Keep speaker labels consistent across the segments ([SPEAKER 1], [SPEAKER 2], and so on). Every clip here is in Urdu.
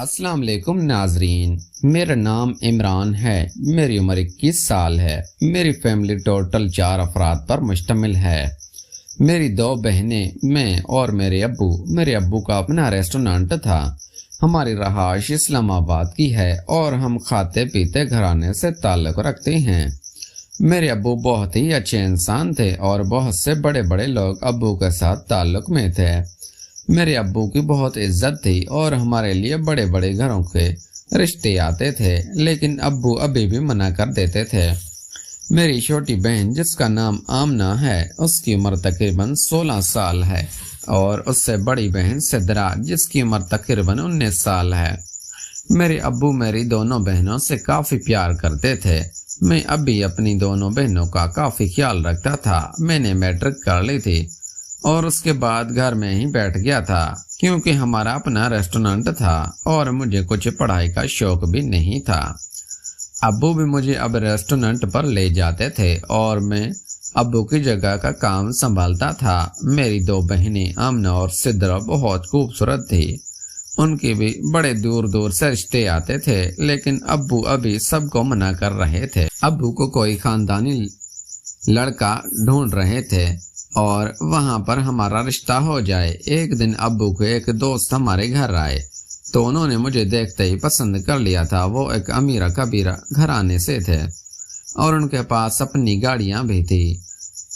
[SPEAKER 1] السلام علیکم ناظرین، میرا نام عمران ہے۔ میری عمر 21 سال ہے۔ میری فیملی ٹوٹل 4 افراد پر مشتمل ہے۔ میری 2 بہنیں، میں اور میرے ابو کا اپنا ریسٹورانٹ تھا۔ ہماری رہائش اسلام آباد کی ہے اور ہم کھاتے پیتے گھرانے سے تعلق رکھتے ہیں۔ میرے ابو بہت ہی اچھے انسان تھے اور بہت سے بڑے بڑے لوگ ابو کے ساتھ تعلق میں تھے۔ میرے ابو کی بہت عزت تھی اور ہمارے لیے بڑے بڑے گھروں کے رشتے آتے تھے، لیکن ابو ابھی بھی منع کر دیتے تھے۔ میری چھوٹی بہن جس کا نام آمنہ ہے، اس کی عمر تقریباً 16 سال ہے، اور اس سے بڑی بہن سدرا جس کی عمر تقریباً 19 سال ہے۔ میرے ابو میری دونوں بہنوں سے کافی پیار کرتے تھے۔ میں ابھی اپنی دونوں بہنوں کا کافی خیال رکھتا تھا۔ میں نے میٹرک کر لی تھی اور اس کے بعد گھر میں ہی بیٹھ گیا تھا، کیونکہ ہمارا اپنا ریسٹورانٹ تھا اور مجھے کچھ پڑھائی کا شوق بھی نہیں تھا۔ ابو بھی مجھے اب ریسٹورانٹ پر لے جاتے تھے اور میں ابو کی جگہ کا کام سنبھالتا تھا۔ میری 2 بہنیں آمنہ اور سدرا بہت خوبصورت تھی۔ ان کے بھی بڑے دور دور سے رشتے آتے تھے، لیکن ابو ابھی سب کو منع کر رہے تھے۔ ابو کو کوئی خاندانی لڑکا ڈھونڈ رہے تھے اور وہاں پر ہمارا رشتہ ہو جائے۔ ایک دن ابو کے ایک دوست ہمارے گھر آئے تو انہوں نے مجھے دیکھتے ہی پسند کر لیا تھا۔ وہ ایک امیرہ کبیرہ گھرانے سے تھے اور ان کے پاس اپنی گاڑیاں بھی تھی۔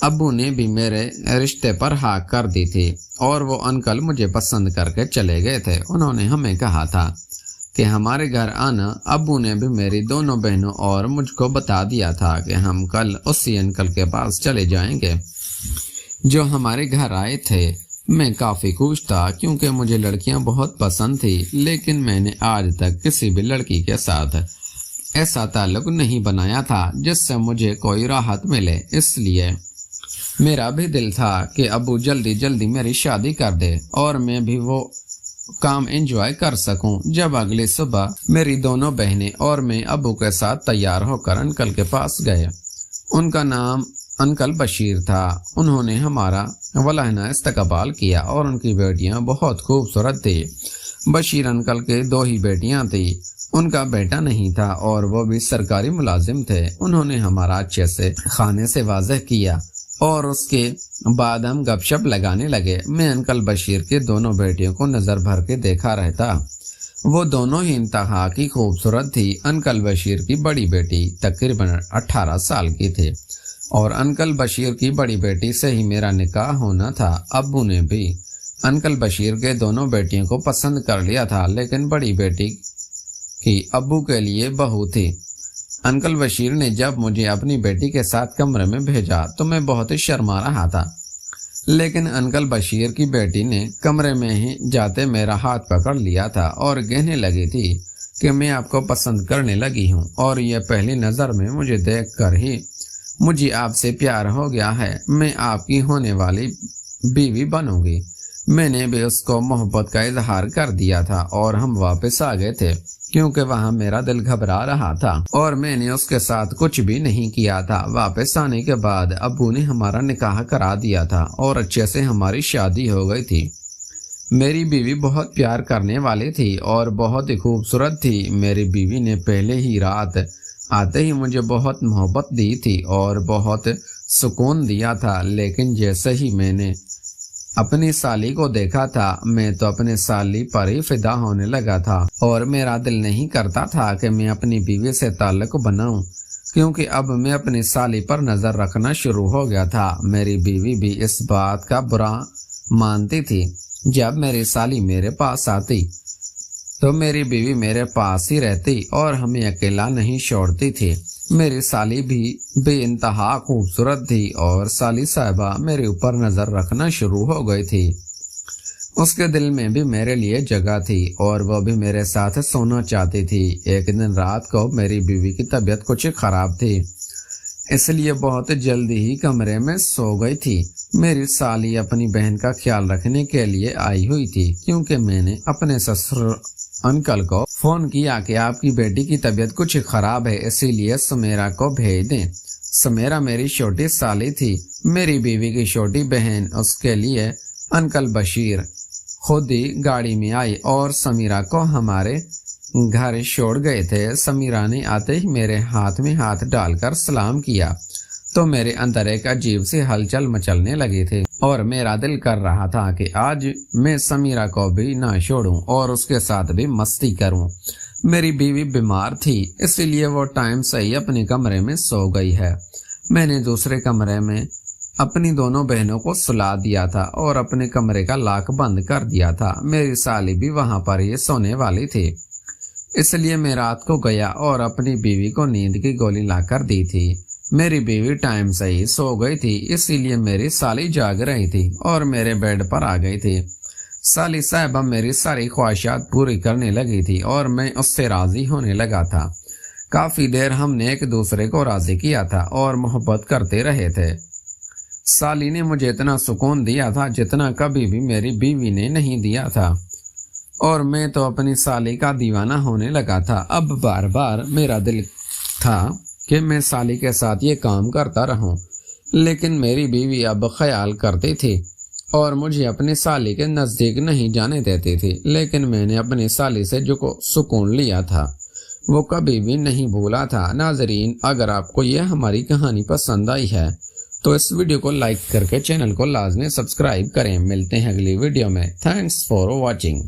[SPEAKER 1] ابو نے بھی میرے رشتے پر ہاں کر دی تھی اور وہ انکل مجھے پسند کر کے چلے گئے تھے۔ انہوں نے ہمیں کہا تھا کہ ہمارے گھر آنا۔ ابو نے بھی میری دونوں بہنوں اور مجھ کو بتا دیا تھا کہ ہم کل اسی انکل کے پاس چلے جائیں گے جو ہمارے گھر آئے تھے۔ میں کافی خوش تھا کیونکہ مجھے لڑکیاں بہت پسند تھی، لیکن میں نے آج تک کسی بھی لڑکی کے ساتھ ایسا تعلق نہیں بنایا تھا جس سے مجھے کوئی راحت ملے۔ اس لیے میرا بھی دل تھا کہ ابو جلدی جلدی میری شادی کر دے اور میں بھی وہ کام انجوائے کر سکوں۔ جب اگلی صبح میری دونوں بہنیں اور میں ابو کے ساتھ تیار ہو کر انکل کے پاس گئے۔ ان کا نام انکل بشیر تھا۔ انہوں نے ہمارا والہانہ استقبال کیا اور ان کی بیٹیاں بہت خوبصورت تھی۔ بشیر انکل کے 2 ہی بیٹیاں تھیں، ان کا بیٹا نہیں تھا اور وہ بھی سرکاری ملازم تھے۔ انہوں نے ہمارا اچھے سے کھانے سے واضح کیا اور اس کے بعد ہم گپ شپ لگانے لگے۔ میں انکل بشیر کے دونوں بیٹیوں کو نظر بھر کے دیکھا رہتا۔ وہ دونوں ہی انتہا کی خوبصورت تھی۔ انکل بشیر کی بڑی بیٹی تقریباً 18 سال کی تھی اور انکل بشیر کی بڑی بیٹی سے ہی میرا نکاح ہونا تھا۔ ابو نے بھی انکل بشیر کے دونوں بیٹیوں کو پسند کر لیا تھا، لیکن بڑی بیٹی کی ابو کے لیے بہو تھی۔ انکل بشیر نے جب مجھے اپنی بیٹی کے ساتھ کمرے میں بھیجا تو میں بہت ہی شرما رہا تھا، لیکن انکل بشیر کی بیٹی نے کمرے میں ہی جاتے میرا ہاتھ پکڑ لیا تھا اور کہنے لگی تھی کہ میں آپ کو پسند کرنے لگی ہوں اور یہ پہلی نظر میں مجھے دیکھ کر ہی مجھے آپ سے پیار ہو گیا ہے۔ میں آپ کی ہونے والی بیوی بنوں گی۔ میں نے بھی اس کو محبت کا اظہار کر دیا تھا اور ہم واپس آ گئے تھے کیونکہ وہاں میرا دل گھبرا رہا تھا اور میں نے اس کے ساتھ کچھ بھی نہیں کیا تھا۔ واپس آنے کے بعد ابو نے ہمارا نکاح کرا دیا تھا اور اچھے سے ہماری شادی ہو گئی تھی۔ میری بیوی بہت پیار کرنے والی تھی اور بہت ہی خوبصورت تھی۔ میری بیوی نے پہلے ہی رات آتے ہی مجھے بہت محبت دی تھی اور بہت سکون دیا تھا، لیکن جیسے ہی میں نے اپنی سالی کو دیکھا تھا میں تو اپنے سالی پر ہی فدا ہونے لگا تھا اور میرا دل نہیں کرتا تھا کہ میں اپنی بیوی سے تعلق بناؤں، کیونکہ اب میں اپنی سالی پر نظر رکھنا شروع ہو گیا تھا۔ میری بیوی بھی اس بات کا برا مانتی تھی۔ جب میری سالی میرے پاس آتی تو میری بیوی میرے پاس ہی رہتی اور ہمیں اکیلا نہیں چھوڑتی تھی۔ میری سالی بھی بے انتہا خوبصورت تھی اور سالی صاحبہ میرے اوپر نظر رکھنا شروع ہو گئی تھی۔ اس کے دل میں بھی میرے لیے جگہ تھی اور وہ بھی میرے ساتھ سونا چاہتی تھی۔ ایک دن رات کو میری بیوی کی طبیعت کچھ خراب تھی، اس لیے بہت جلدی ہی کمرے میں سو گئی تھی۔ میری سالی اپنی بہن کا خیال رکھنے کے لیے آئی ہوئی تھی، کیونکہ میں نے اپنے سسر انکل کو فون کیا کہ آپ کی بیٹی کی طبیعت کچھ خراب ہے، اسی لیے سمیرا کو بھیج دیں۔ سمیرا میری چھوٹی سالی تھی، میری بیوی کی چھوٹی بہن۔ اس کے لیے انکل بشیر خود ہی گاڑی میں آئی اور سمیرہ کو ہمارے گھر چھوڑ گئے تھے۔ سمیرہ نے آتے ہی میرے ہاتھ میں ہاتھ ڈال کر سلام کیا تو میرے اندر ایک عجیب سی ہلچل مچلنے لگی تھی اور میرا دل کر رہا تھا کہ آج میں سمیرہ کو بھی نہ چھوڑوں اور اس کے ساتھ بھی مستی کروں۔ میری بیوی بیمار تھی، اسی لیے وہ ٹائم سے ہی اپنے کمرے میں سو گئی ہے۔ میں نے دوسرے کمرے میں اپنی دونوں بہنوں کو سلا دیا تھا اور اپنے کمرے کا لاک بند کر دیا تھا۔ میری سالی بھی وہاں پر ہی سونے والی تھی، اس لیے میں رات کو گیا اور اپنی بیوی کو نیند کی گولی لا کر دی تھی۔ میری بیوی ٹائم سے ہی سو گئی تھی، اسی لیے میری سالی جاگ رہی تھی اور میرے بیڈ پر آ گئی تھی۔ سالی صاحبہ میری ساری خواہشات پوری کرنے لگی تھی اور میں اس سے راضی ہونے لگا تھا۔ کافی دیر ہم نے ایک دوسرے کو راضی کیا تھا اور محبت کرتے رہے تھے۔ سالی نے مجھے اتنا سکون دیا تھا جتنا کبھی بھی میری بیوی نے نہیں دیا تھا، اور میں تو اپنی سالی کا دیوانہ ہونے لگا تھا۔ اب بار بار میرا دل تھا کہ میں سالی کے ساتھ یہ کام کرتا رہوں، لیکن میری بیوی اب خیال کرتی تھی اور مجھے اپنی سالی کے نزدیک نہیں جانے دیتی تھی، لیکن میں نے اپنی سالی سے جو سکون لیا تھا وہ کبھی بھی نہیں بھولا تھا۔ ناظرین، اگر آپ کو یہ ہماری کہانی پسند آئی ہے تو اس ویڈیو کو لائک کر کے چینل کو لازمی سبسکرائب کریں۔ ملتے ہیں اگلی ویڈیو میں۔ Thanks for watching.